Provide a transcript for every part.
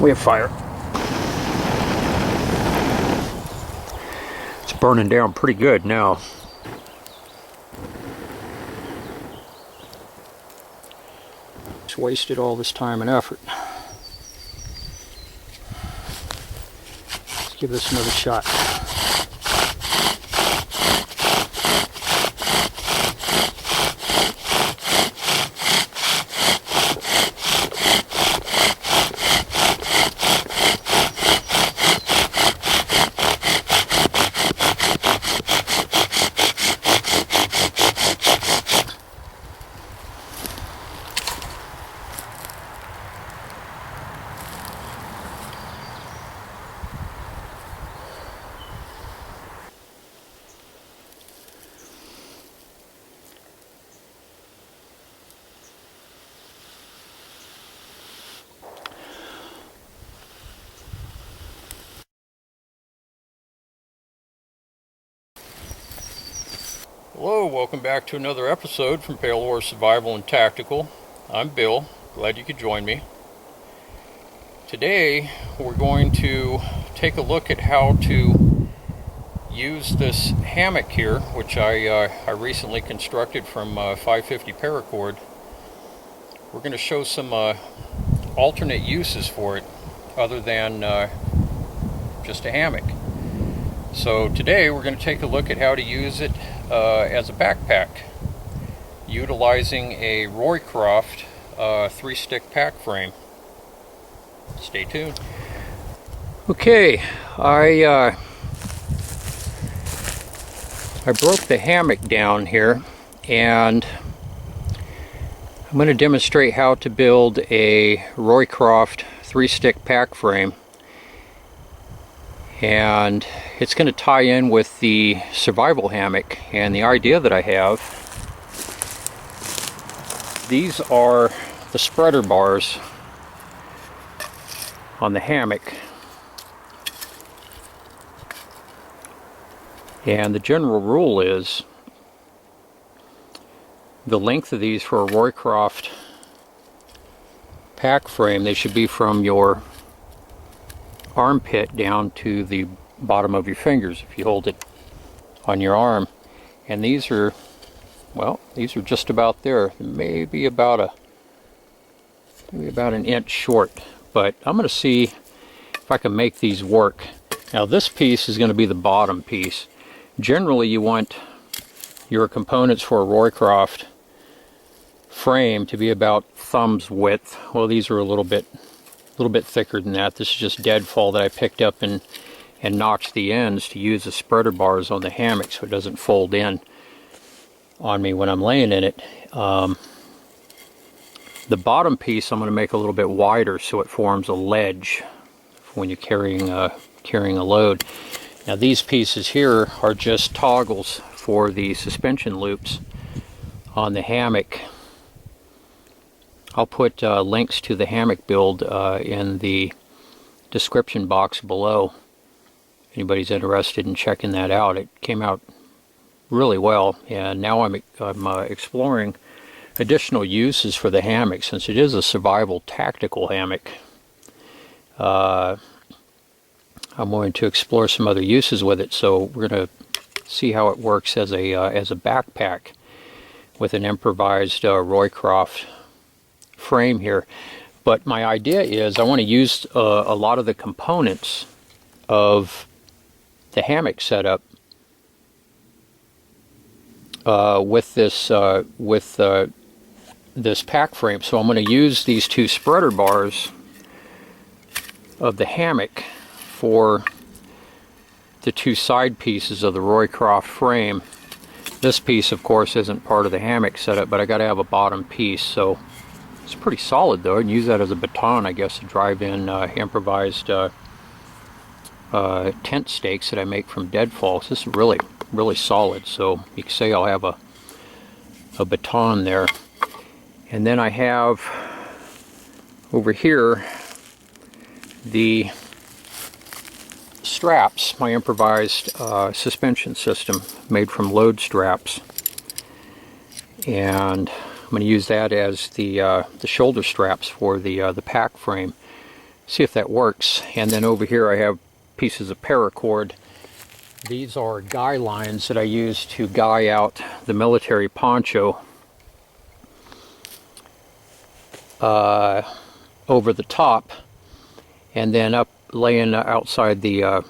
We have fire. It's burning down pretty good now. Just wasted all this time and effort. Let's give this another shot. Hello, welcome back to another episode from Pale Horse Survival and Tactical. I'm Bill, glad you could join me. Today we're going to take a look at how to use this hammock here, which I recently constructed from 550 paracord. We're going to show some alternate uses for it other than just a hammock. So today we're going to take a look at how to use it as a backpack, utilizing a Roycroft 3-stick pack frame. Stay tuned. Okay, I broke the hammock down here, and I'm going to demonstrate how to build a Roycroft 3-stick pack frame. And it's going to tie in with the survival hammock. And the idea that I have, these are the spreader bars on the hammock. And the general rule is the length of these for a Roycroft pack frame, they should be from your armpit down to the bottom of your fingers if you hold it on your arm. And these are, well, these are just about there, maybe about an inch short, but I'm going to see if I can make these work. Now this piece is going to be the bottom piece. Generally you want your components for a Roycroft frame to be about thumb's width. Well, these are a little bit thicker than that. This is just deadfall that I picked up and notched the ends to use as spreader bars on the hammock so it doesn't fold in on me when I'm laying in it. The bottom piece I'm going to make a little bit wider so it forms a ledge when you're carrying a load. Now these pieces here are just toggles for the suspension loops on the hammock. I'll put links to the hammock build in the description box below. Anybody's interested in checking that out. It came out really well, and now I'm exploring additional uses for the hammock since it is a survival tactical hammock. I'm going to explore some other uses with it, so we're going to see how it works as a backpack with an improvised Roycroft frame here. But my idea is I want to use a lot of the components of the hammock setup with this pack frame. So I'm going to use these two spreader bars of the hammock for the two side pieces of the Roycroft frame. This piece of course isn't part of the hammock setup, but I got to have a bottom piece, so it's pretty solid though. I can use that as a baton, I guess, to drive in improvised tent stakes that I make from deadfalls. This is really solid, so you can say I'll have a baton there. And then I have over here the straps, my improvised suspension system made from load straps, and I'm going to use that as the shoulder straps for the pack frame. See if that works. And then over here I have pieces of paracord. These are guy lines that I use to guy out the military poncho over the top, and then up laying outside the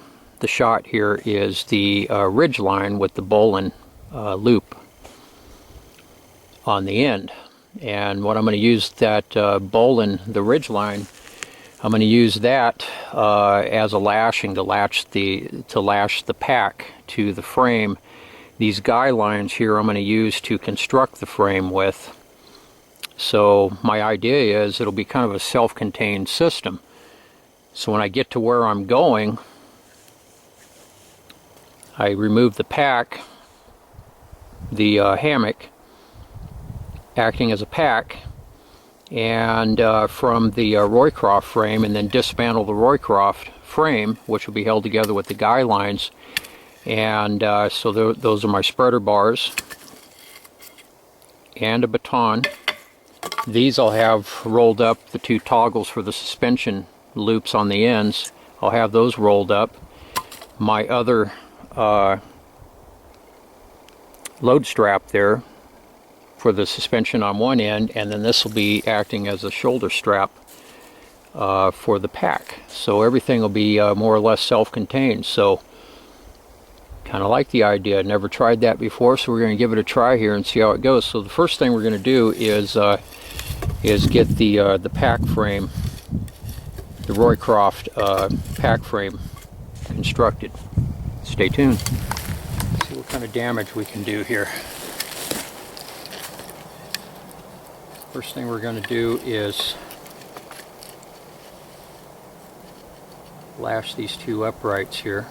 shot here is the ridge line with the bowline loop on the end. And what I'm going to use that bowline, the ridge line, I'm going to use that as a lashing to lash the pack to the frame. These guy lines here I'm going to use to construct the frame with. So my idea is it'll be kind of a self-contained system. So when I get to where I'm going, I remove the pack, the hammock acting as a pack, and from the roycroft frame, and then dismantle the roycroft frame, which will be held together with the guy lines. And so those are my spreader bars and a baton. These I'll have rolled up, the two toggles for the suspension loops on the ends. I'll have those rolled up. My other load strap there for the suspension on one end, and then this will be acting as a shoulder strap for the pack. So everything will be more or less self-contained. So kind of like the idea. Never tried that before, so we're going to give it a try here and see how it goes. So the first thing we're going to do is get the pack frame, the Roycroft pack frame constructed. Stay tuned. Let's see what kind of damage we can do here. First thing we're going to do is lash these two uprights here.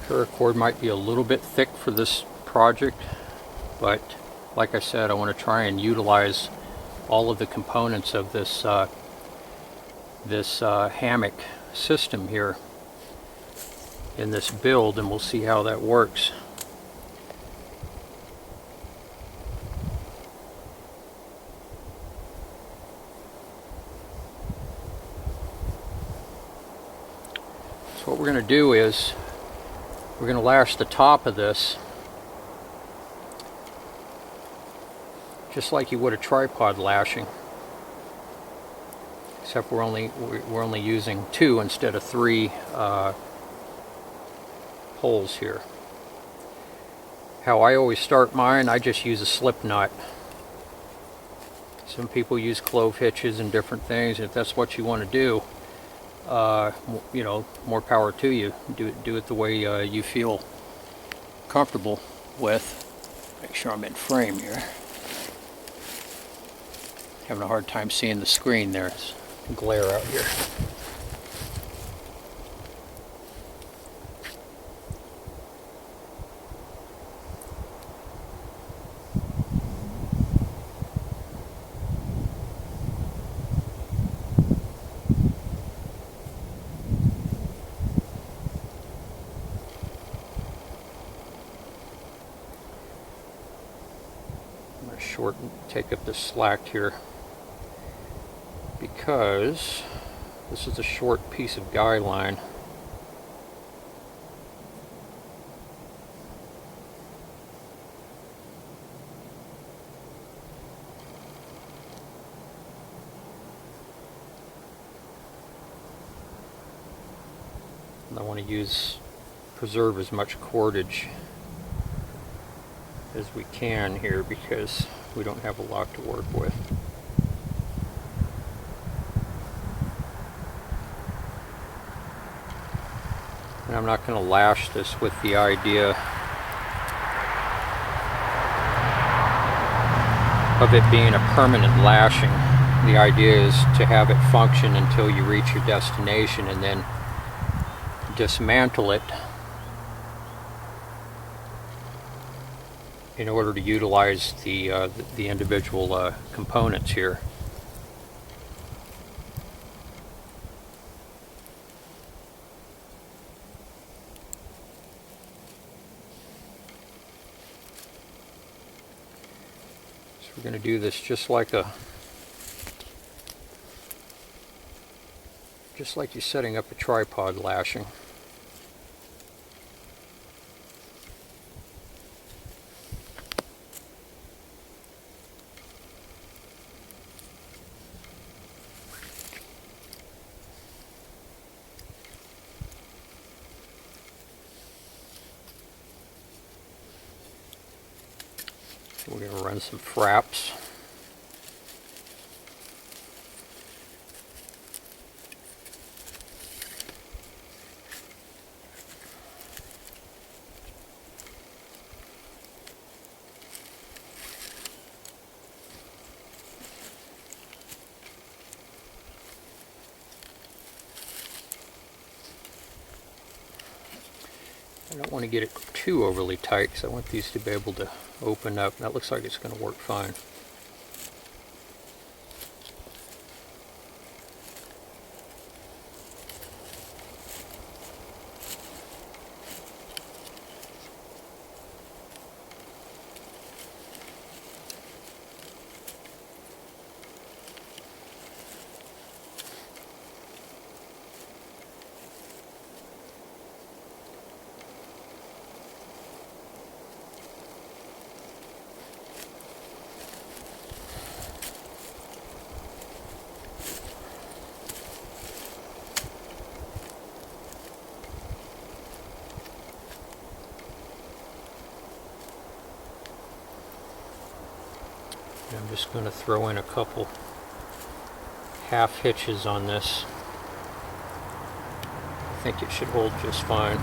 Paracord might be a little bit thick for this project, but like I said, I want to try and utilize all of the components of this hammock system here in this build, and we'll see how that works. So what we're going to do is we're going to lash the top of this just like you would a tripod lashing, except we're only using 2 instead of 3 holes here. How I always start mine, I just use a slip knot. Some people use clove hitches and different things. If that's what you want to do, you know, more power to you. Do it the way you feel comfortable with. Make sure I'm in frame here. Having a hard time seeing the screen there. It's glare out here. I'm going to shorten, take up this slack here, because this is a short piece of guy line. And I want to preserve as much cordage as we can here, because we don't have a lot to work with. And I'm not going to lash this with the idea of it being a permanent lashing. The idea is to have it function until you reach your destination, and then dismantle it in order to utilize the individual components here. We're going to do this just like you're setting up a tripod lashing. We're going to run some fraps. I don't want to get it too overly tight because I want these to be able to open up. That looks like it's going to work fine. I'm just going to throw in a couple half hitches on this. I think it should hold just fine.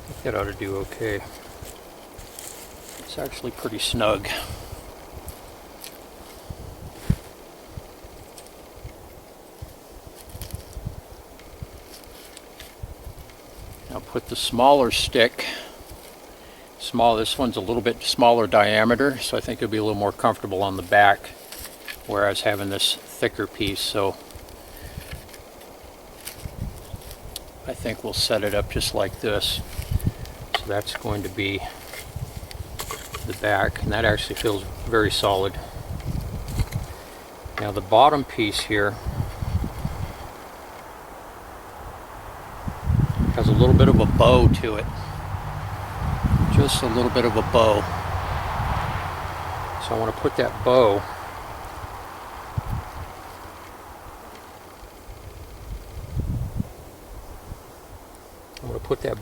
I think that ought to do okay. It's actually pretty snug. Now put the smaller stick. This one's a little bit smaller diameter, so I think it'll be a little more comfortable on the back, whereas having this thicker piece. So I think we'll set it up just like this. So that's going to be the back, and that actually feels very solid. Now the bottom piece here has a little bit of a bow to it, just a little bit of a bow. So I want to put that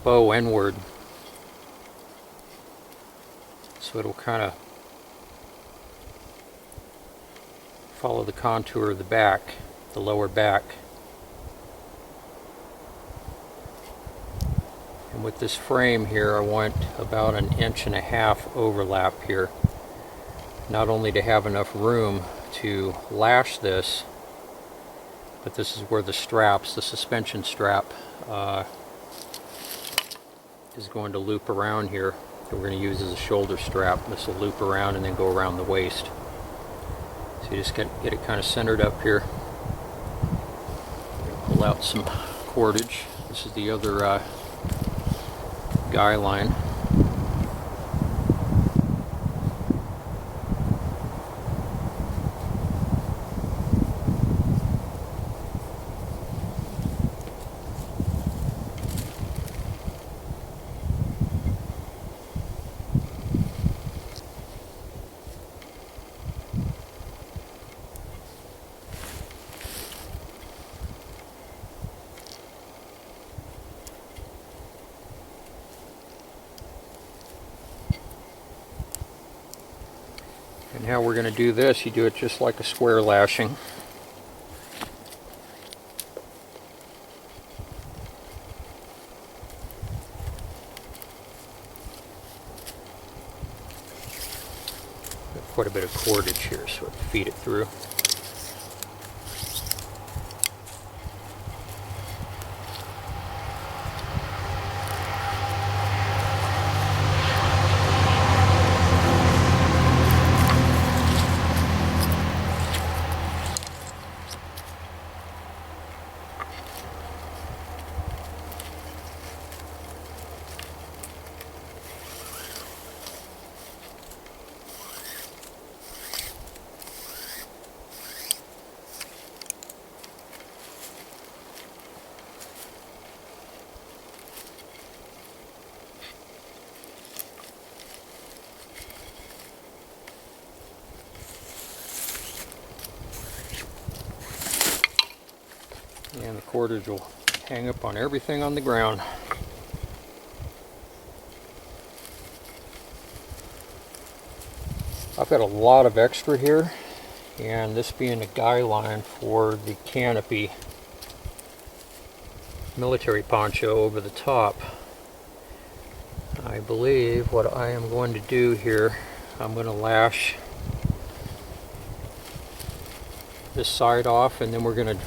bow inward, so it'll kind of follow the contour of the back, the lower back. And with this frame here, I want about 1.5 inch overlap here, not only to have enough room to lash this, but this is where the straps, the suspension strap, is going to loop around here. That we're going to use as a shoulder strap. This will loop around and then go around the waist. So you just get it kind of centered up here. Pull out some cordage. This is the other guy line. And how we're going to do this, you do it just like a square lashing. Got quite a bit of cordage here, so I can feed it through. And the cordage will hang up on everything on the ground. I've got a lot of extra here, and this being a guy line for the canopy military poncho over the top, I believe what I am going to do here, I'm going to lash this side off, and then we're going to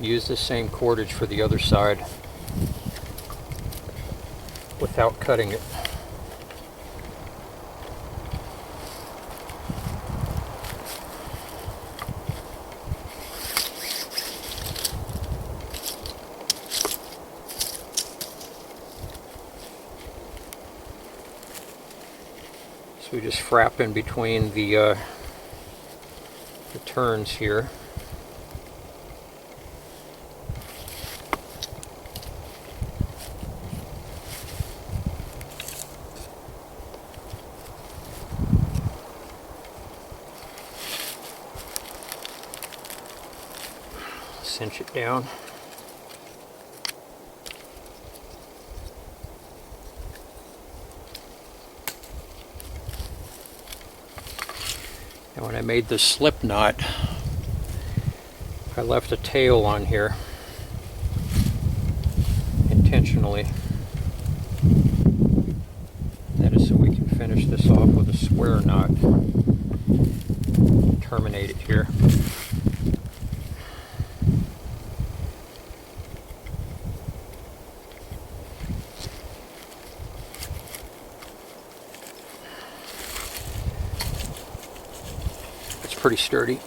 use the same cordage for the other side without cutting it. So we just frap in between the turns here. Cinch it down. And when I made the slip knot, I left a tail on here intentionally. That is so we can finish this off with a square knot. Terminate it here. It's pretty sturdy.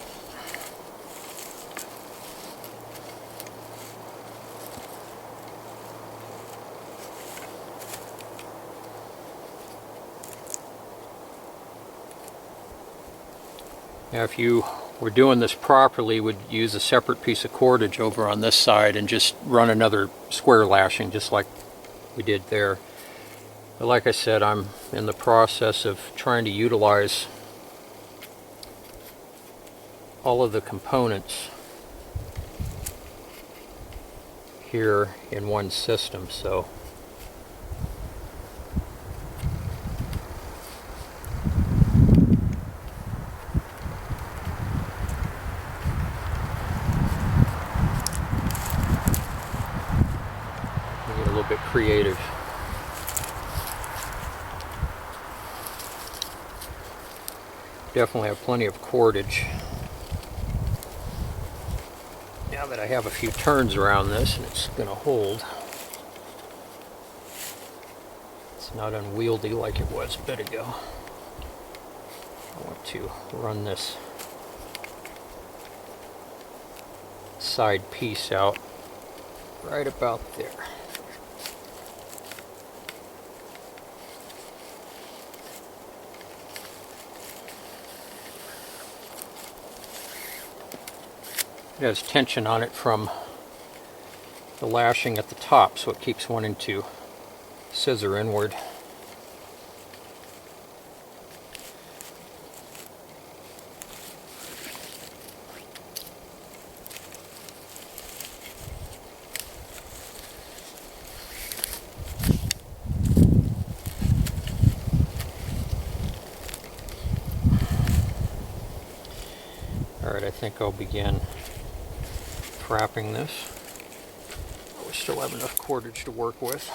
Now if you were doing this properly, would use a separate piece of cordage over on this side and just run another square lashing just like we did there. But like I said, I'm in the process of trying to utilize all of the components here in one system, so get a little bit creative. Definitely have plenty of cordage. Now that I have a few turns around this and it's going to hold, it's not unwieldy like it was a bit ago. I want to run this side piece out right about there. It has tension on it from the lashing at the top, so it keeps wanting to scissor inward. Alright, I think I'll begin wrapping this. We still have enough cordage to work with.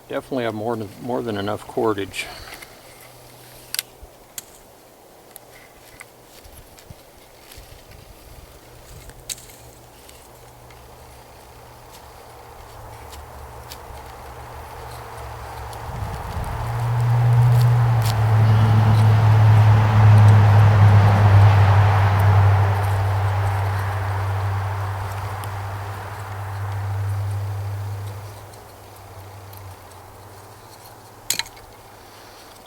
Definitely have more than enough cordage.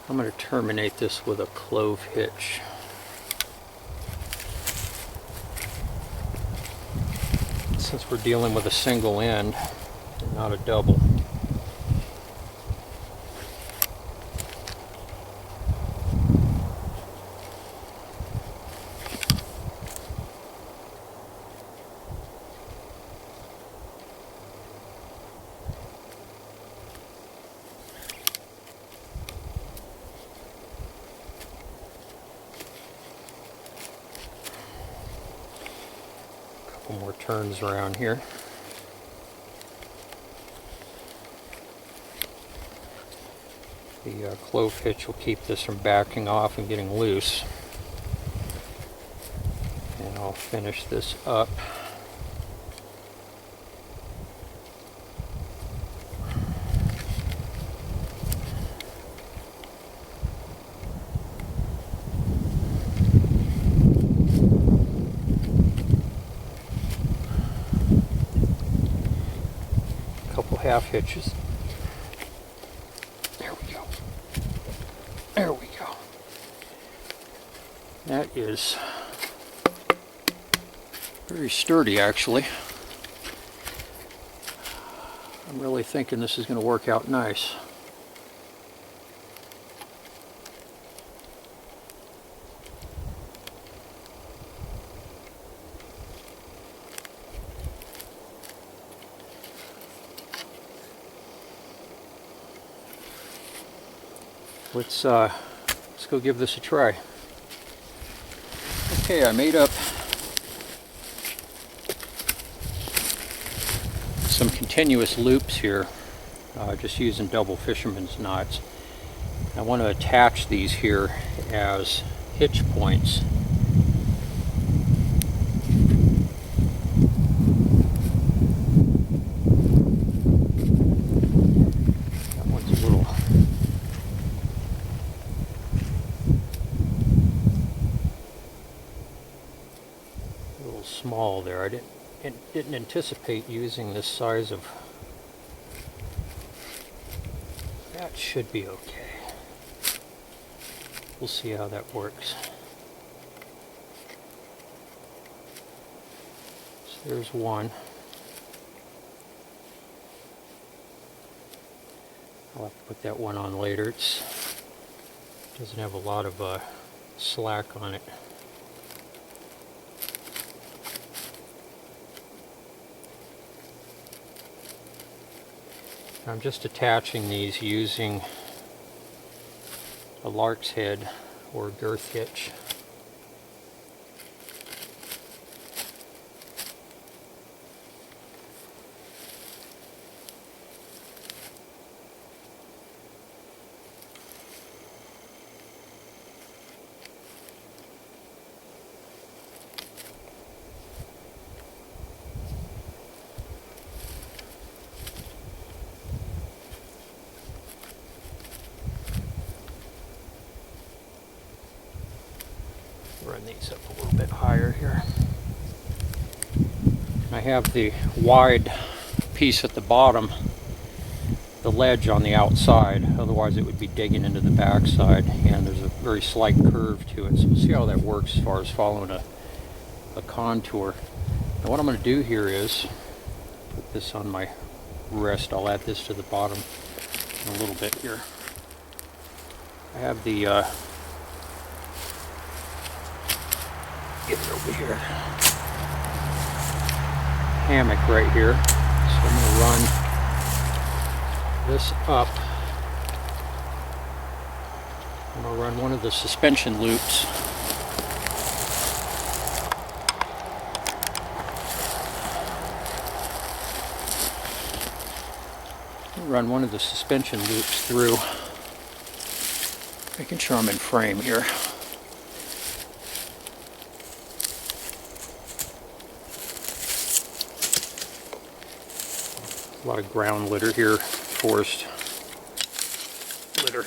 I'm going to terminate this with a clove hitch. Since we're dealing with a single end and not a double. Couple more turns around here. The clove hitch will keep this from backing off and getting loose. And I'll finish this up. Couple half hitches. There we go. There we go. That is very sturdy, actually. I'm really thinking this is going to work out nice. Let's go give this a try. Okay, I made up some continuous loops here, just using double fisherman's knots. I want to attach these here as hitch points. That one's a little small there. I didn't anticipate using this size of. That should be okay. We'll see how that works. So there's one. I'll have to put that one on later. It doesn't have a lot of slack on it. I'm just attaching these using a lark's head or girth hitch. Run these up a little bit higher here. I have the wide piece at the bottom, the ledge on the outside, otherwise it would be digging into the backside, and there's a very slight curve to it, so we'll see how that works as far as following a contour. Now what I'm going to do here is put this on my wrist. I'll add this to the bottom in a little bit here. I have the get it over here, hammock right here. So I'm going to run this up. I'm going to run one of the suspension loops through, making sure I'm in frame here. A lot of ground litter here, forest litter.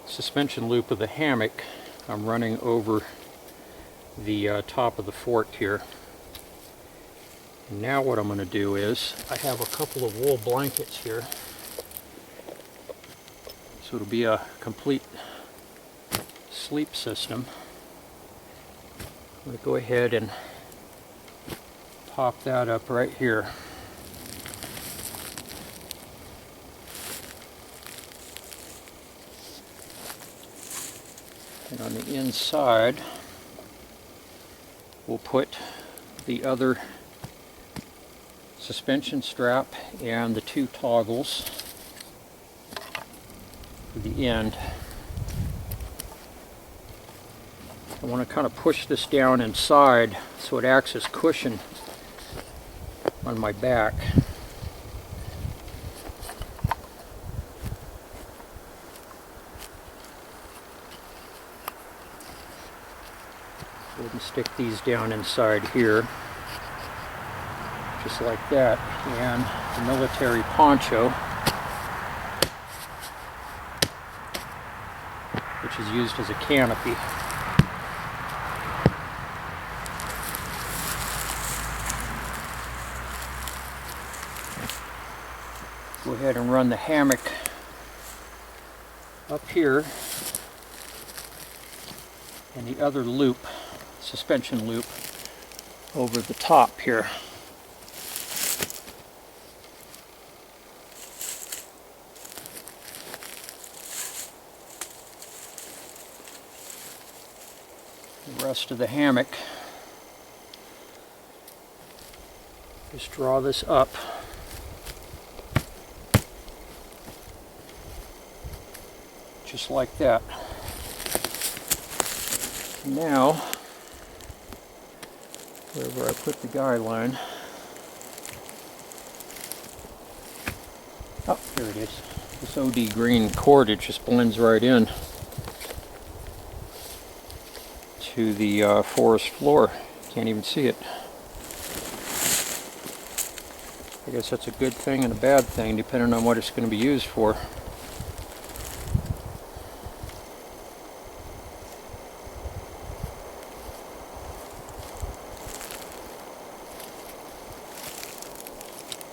Suspension loop of the hammock I'm running over the top of the fort here. And now what I'm going to do is, I have a couple of wool blankets here. So it'll be a complete sleep system. I'm going to go ahead and pop that up right here. And on the inside, we'll put the other suspension strap and the two toggles for the end. I want to kind of push this down inside so it acts as cushion on my back. Go ahead and stick these down inside here, just like that, and the military poncho, which is used as a canopy. Go ahead and run the hammock up here and the other loop, suspension loop, over the top here. The rest of the hammock, just draw this up just like that. Now, wherever I put the guy line, oh, there it is. This OD green cordage just blends right in to the forest floor. Can't even see it. I guess that's a good thing and a bad thing, depending on what it's going to be used for.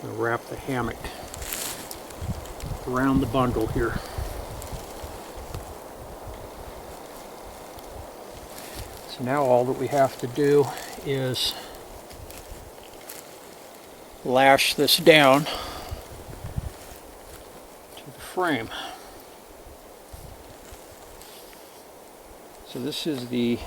I'm going to wrap the hammock around the bundle here. So now all that we have to do is lash this down to the frame. So this is the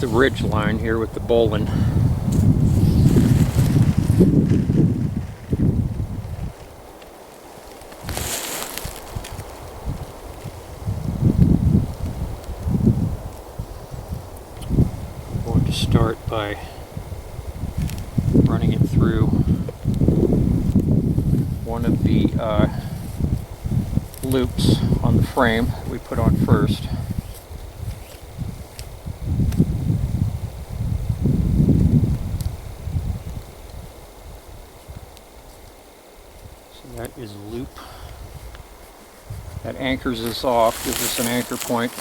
ridge line here with the bowline. I'm going to start by running it through one of the loops on the frame that we put on first. That is a loop that anchors us off, gives us an anchor point.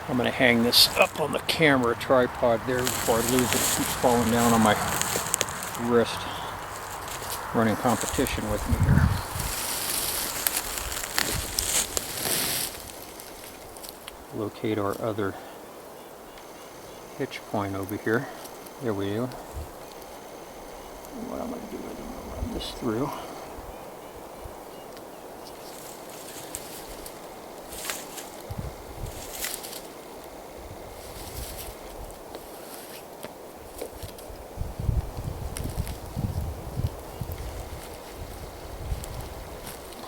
I'm going to hang this up on the camera tripod there before I lose it. It keeps falling down on my wrist. Running competition with me here. Locate our other hitch point over here. There we go. What I'm going to do is I'm going to run this through.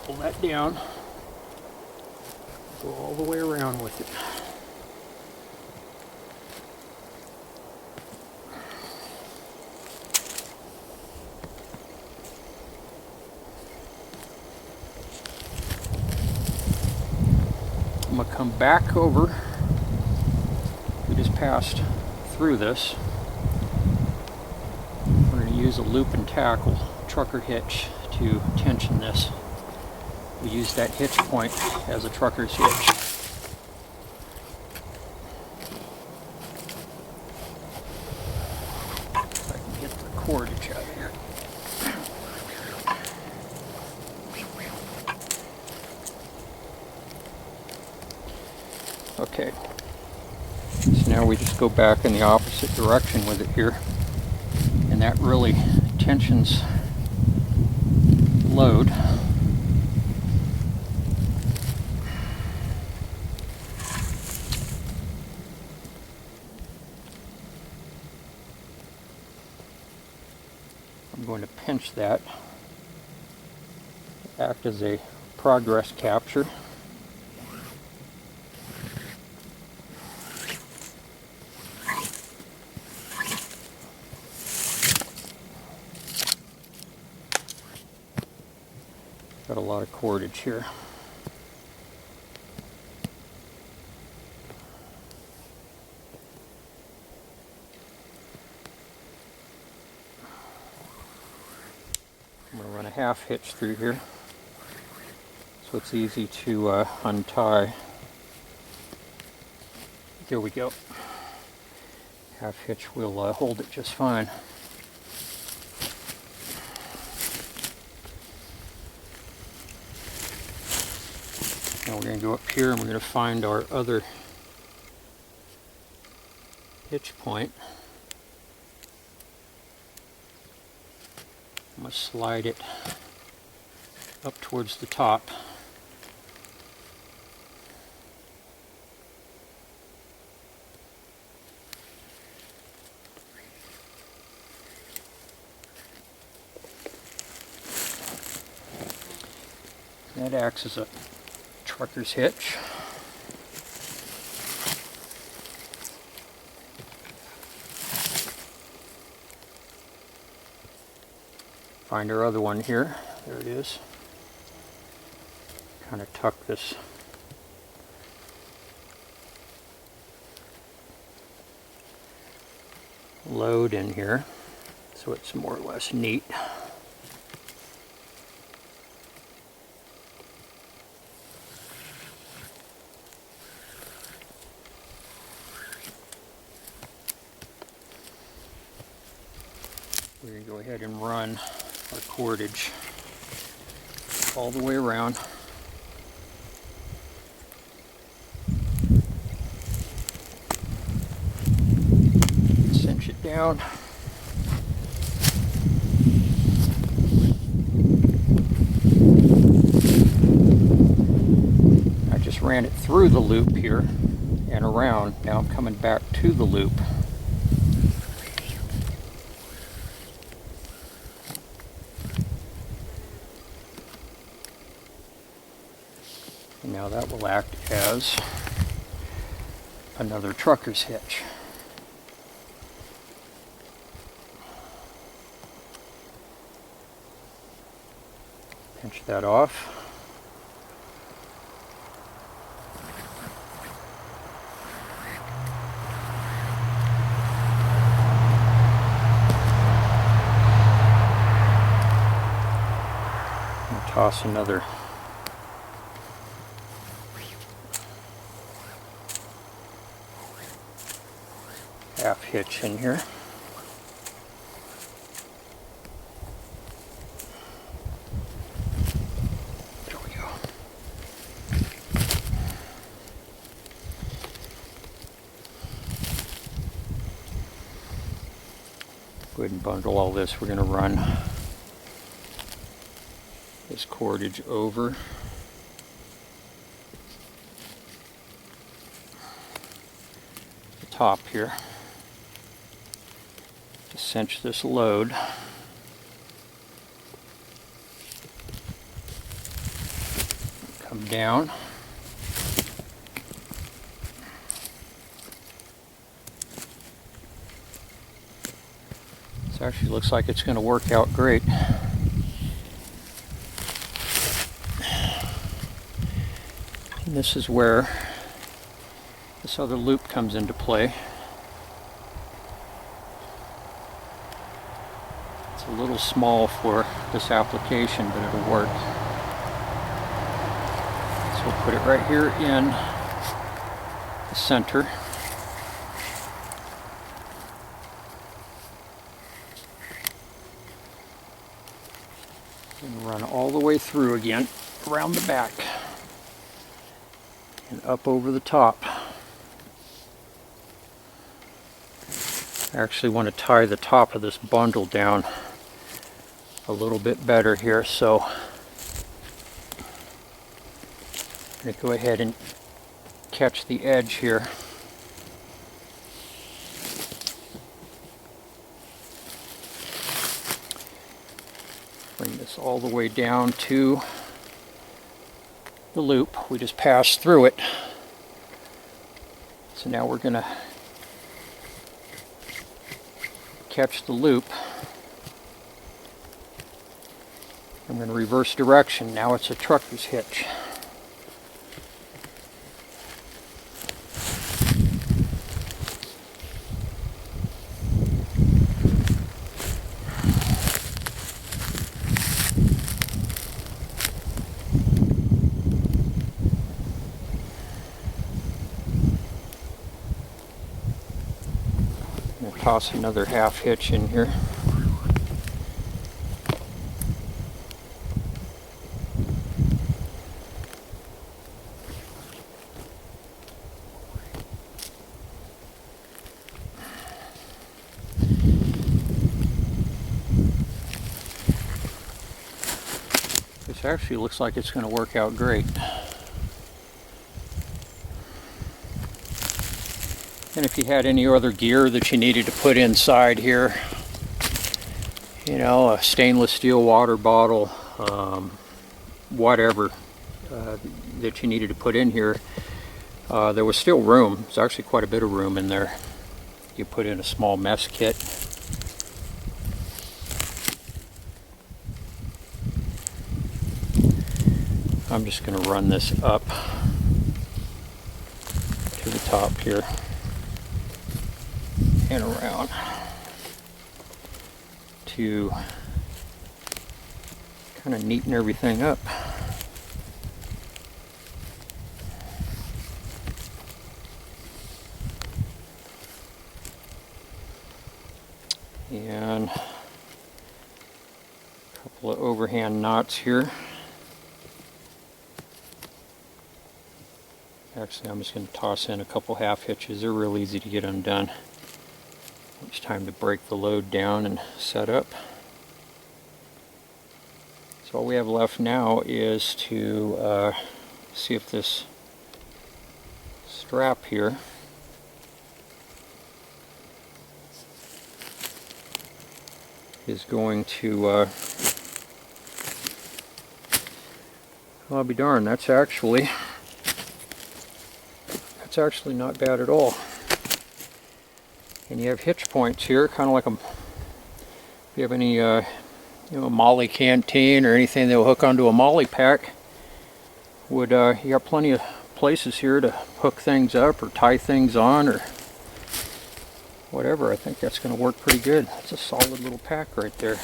Pull that down. Go all the way around with it. I'm going to come back over. We just passed through this. We're going to use a loop and tackle trucker hitch to tension this. We use that hitch point as a trucker's hitch. If I can get the cordage out of here. Okay, so now we just go back in the opposite direction with it here, and that really tensions load. I'm going to pinch that, act as a progress capture. Got a lot of cordage here. I'm going to run a half hitch through here so it's easy to untie. There we go. Half hitch will hold it just fine. Now we're going to go up here and we're going to find our other hitch point. I'm going to slide it up towards the top. That acts as a trucker's hitch. Find our other one here. There it is. Kind of tuck this load in here so it's more or less neat. We're going to go ahead and run our cordage all the way around. Cinch it down. I just ran it through the loop here and around. Now I'm coming back to the loop. Now that will act as another trucker's hitch. Pinch that off. And toss another half hitch in here. There we go. Go ahead and bundle all this. We're going to run this cordage over the top here. Cinch this load. Come down. This actually looks like it's going to work out great. And this is where this other loop comes into play. little small for this application, but it'll work. So we'll put it right here in the center. And run all the way through again, around the back, and up over the top. I actually want to tie the top of this bundle down a little bit better here, so I'm going to go ahead and catch the edge here. Bring this all the way down to the loop. We just passed through it. So now we're going to catch the loop. I'm going to reverse direction. Now it's a trucker's hitch. Toss another half hitch in here. This actually looks like it's going to work out great. And if you had any other gear that you needed to put inside here, you know, a stainless steel water bottle, whatever that you needed to put in here, there was still room. There's actually quite a bit of room in there. You put in a small mess kit. I'm just going to run this up to the top here and around to kind of neaten everything up. And a couple of overhand knots here. Actually, I'm just going to toss in a couple half hitches. They're real easy to get undone. It's time to break the load down and set up. So all we have left now is to see if this strap here is going to, I'll be darned, that's actually not bad at all. And you have hitch points here, kind of like if you have any you know, molly canteen or anything that will hook onto a molly pack, you got plenty of places here to hook things up or tie things on or whatever. I think that's going to work pretty good. That's a solid little pack right there.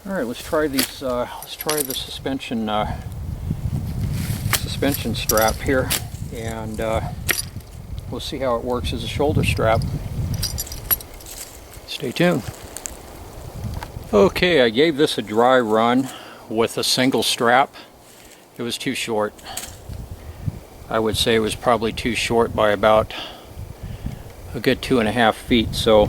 All right, let's try these. Let's try the suspension strap here, and we'll see how it works as a shoulder strap. Stay tuned. Okay, I gave this a dry run with a single strap. It was too short. I would say it was probably too short by about a good 2.5 feet. So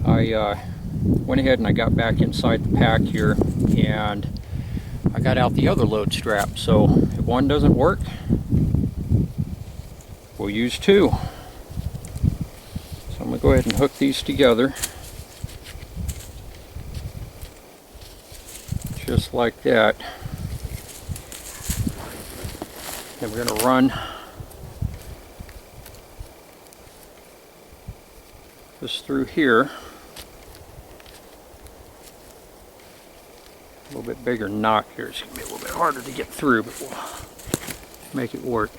I went ahead and I got back inside the pack here, and I got out the other load strap. So if one doesn't work, we'll use two. So I'm going to go ahead and hook these together. Just like that. Then we're going to run this through here. A little bit bigger knot here. It's going to be a little bit harder to get through, but we'll make it work.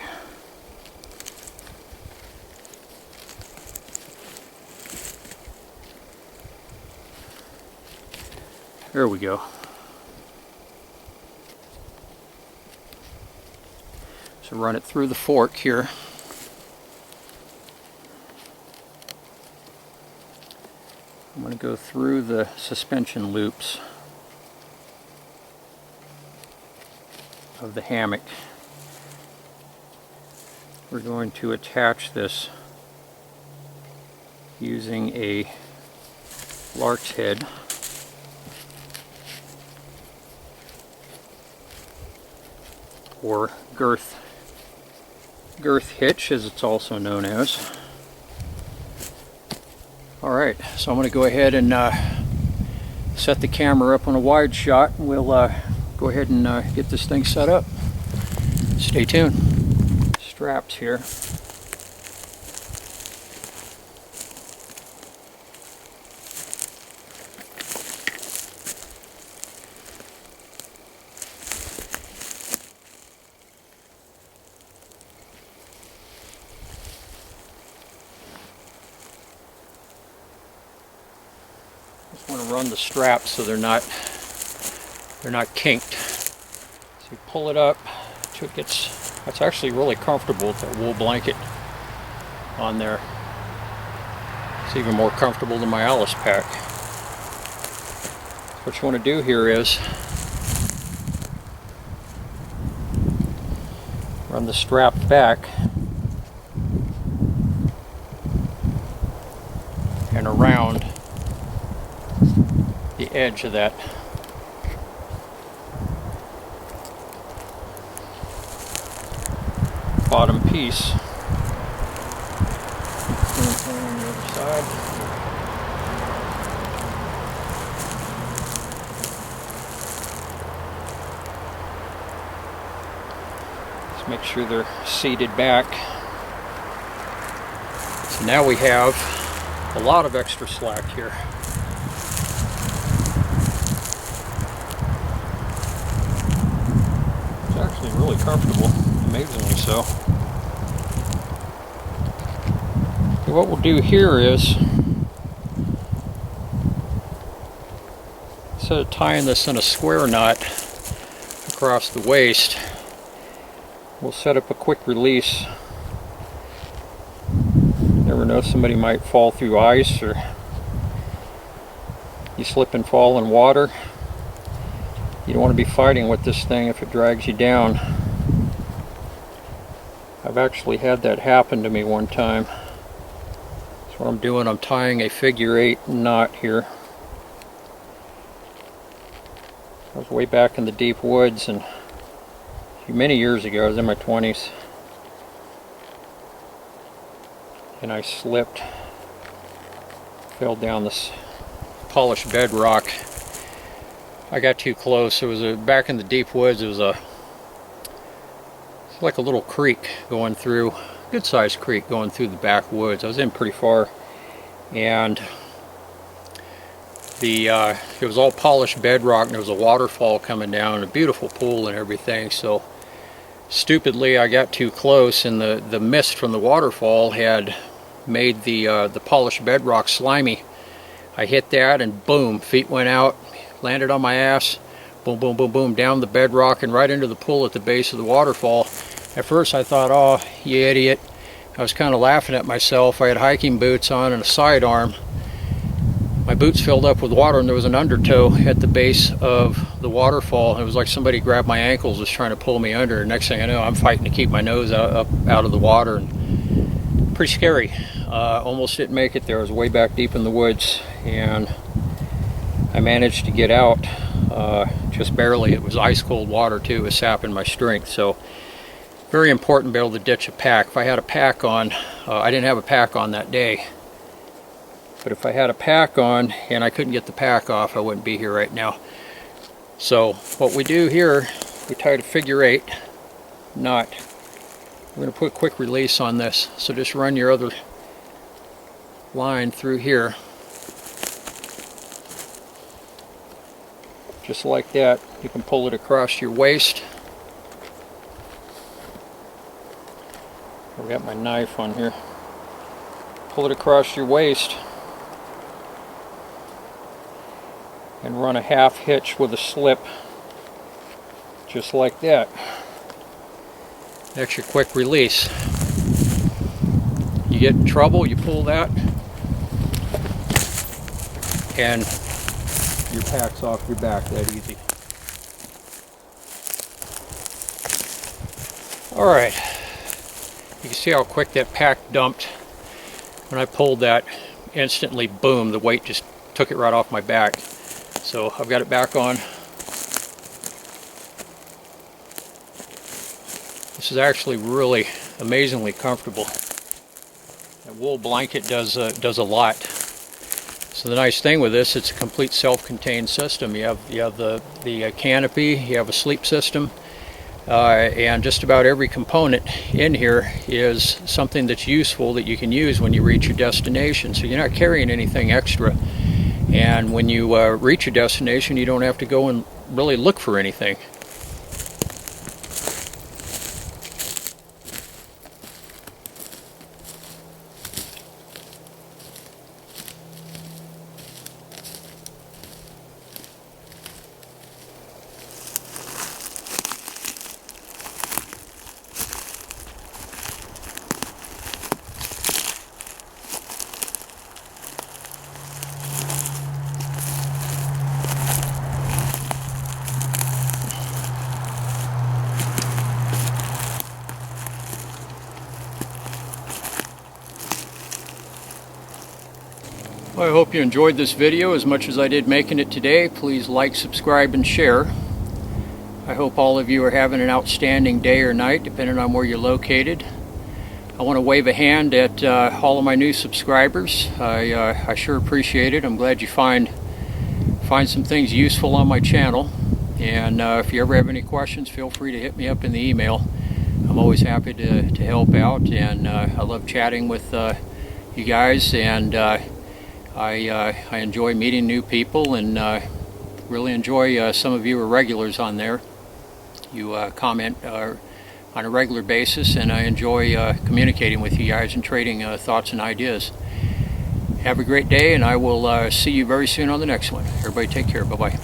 There we go. So run it through the fork here. I'm going to go through the suspension loops of the hammock. We're going to attach this using a lark's head. Or girth hitch, as it's also known as. Alright, so I'm going to go ahead and set the camera up on a wide shot. We'll go ahead and get this thing set up. Stay tuned. Straps here. Just want to run the straps so they're not kinked. So you pull it up till it gets, that's actually really comfortable with that wool blanket on there. It's even more comfortable than my Alice pack. What you want to do here is run the strap back and around the edge of that bottom piece. On the other side. Just make sure they're seated back. So now we have a lot of extra slack here. It's actually really comfortable, amazingly so. And what we'll do here is, instead of tying this in a square knot across the waist, we'll set up a quick release. Never know, somebody might fall through ice, or you slip and fall in water. You don't want to be fighting with this thing if it drags you down. I've actually had that happen to me one time. So what I'm doing, I'm tying a figure-8 knot here. I was way back in the deep woods, and many years ago, I was in my 20s, and I slipped, fell down this polished bedrock. I got too close. It was back in the deep woods. It was it's like a little creek going through, good sized creek going through the backwoods. I was in pretty far, and it was all polished bedrock, and there was a waterfall coming down, a beautiful pool and everything. So stupidly, I got too close, and the mist from the waterfall had made the polished bedrock slimy. I hit that, and boom, feet went out, landed on my ass, boom, boom, boom, boom, down the bedrock and right into the pool at the base of the waterfall. At first I thought, oh, you idiot. I was kind of laughing at myself. I had hiking boots on and a sidearm. My boots filled up with water, and there was an undertow at the base of the waterfall. It was like somebody grabbed my ankles, was trying to pull me under. Next thing I know, I'm fighting to keep my nose up out of the water. And pretty scary. Almost didn't make it there. I was way back deep in the woods, and I managed to get out just barely. It was ice cold water too. It was sapping my strength. So very important to be able to ditch a pack. If I had a pack on, I didn't have a pack on that day, but if I had a pack on and I couldn't get the pack off, I wouldn't be here right now. So what we do here, we tie a figure-8 knot. We're going to put a quick release on this. So just run your other line through here. Just like that. You can pull it across your waist. I've got my knife on here. Pull it across your waist. and run a half hitch with a slip, just like that. That's your quick release. You get in trouble, you pull that, and your pack's off your back that easy. Alright, you can see how quick that pack dumped. When I pulled that, instantly, boom, the weight just took it right off my back. So I've got it back on. This is actually really amazingly comfortable. That wool blanket does a lot. So the nice thing with this, it's a complete self-contained system. You have the canopy, you have a sleep system, and just about every component in here is something that's useful that you can use when you reach your destination. So you're not carrying anything extra. And when you reach your destination, you don't have to go and really look for anything. Well, I hope you enjoyed this video as much as I did making it today. Please like, subscribe, and share. I hope all of you are having an outstanding day or night, depending on where you're located. I want to wave a hand at all of my new subscribers. I sure appreciate it. I'm glad you find some things useful on my channel. And if you ever have any questions, feel free to hit me up in the email. I'm always happy to help out, and I love chatting with you guys, and I enjoy meeting new people, and really enjoy some of you are regulars on there. You comment on a regular basis, and I enjoy communicating with you guys and trading thoughts and ideas. Have a great day, and I will see you very soon on the next one. Everybody take care. Bye-bye.